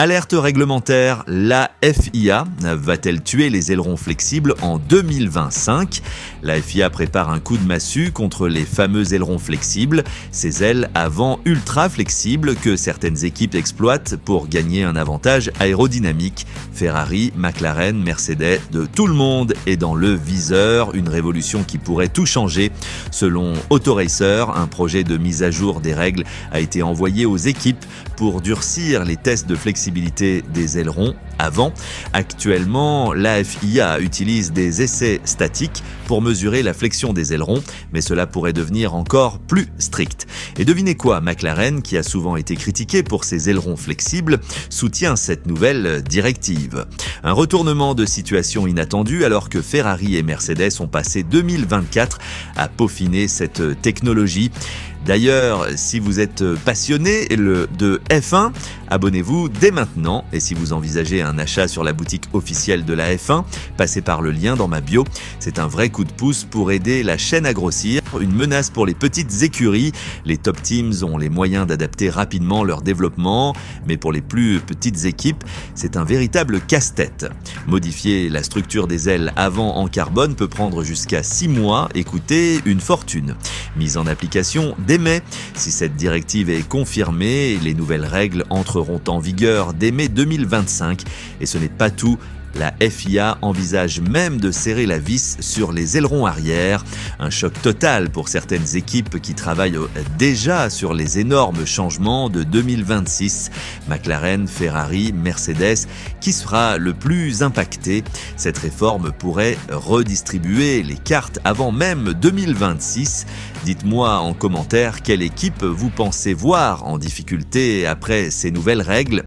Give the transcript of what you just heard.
Alerte réglementaire, la FIA va-t-elle tuer les ailerons flexibles en 2025 ? La FIA prépare un coup de massue contre les fameux ailerons flexibles, ces ailes avant ultra flexibles que certaines équipes exploitent pour gagner un avantage aérodynamique. Ferrari, McLaren, Mercedes, de tout le monde est dans le viseur, une révolution qui pourrait tout changer. Selon Autoracer, un projet de mise à jour des règles a été envoyé aux équipes pour durcir les tests de flexibilité des ailerons avant. Actuellement, la FIA utilise des essais statiques pour mesurer la flexion des ailerons, mais cela pourrait devenir encore plus strict. Et devinez quoi, McLaren, qui a souvent été critiqué pour ses ailerons flexibles, soutient cette nouvelle directive. Un retournement de situation inattendu alors que Ferrari et Mercedes ont passé 2024 à peaufiner cette technologie. D'ailleurs, si vous êtes passionné de F1, abonnez-vous dès maintenant. Et si vous envisagez un achat sur la boutique officielle de la F1, passez par le lien dans ma bio. C'est un vrai coup de pouce pour aider la chaîne à grossir. Une menace pour les petites écuries. Les top teams ont les moyens d'adapter rapidement leur développement. Mais pour les plus petites équipes, c'est un véritable casse-tête. Modifier la structure des ailes avant en carbone peut prendre jusqu'à 6 mois et coûter une fortune. Mise en application dès mai. Si cette directive est confirmée, les nouvelles règles entreront en vigueur dès mai 2025. Et ce n'est pas tout. La FIA envisage même de serrer la vis sur les ailerons arrière. Un choc total pour certaines équipes qui travaillent déjà sur les énormes changements de 2026. McLaren, Ferrari, Mercedes, qui sera le plus impacté ? Cette réforme pourrait redistribuer les cartes avant même 2026. Dites-moi en commentaire quelle équipe vous pensez voir en difficulté après ces nouvelles règles.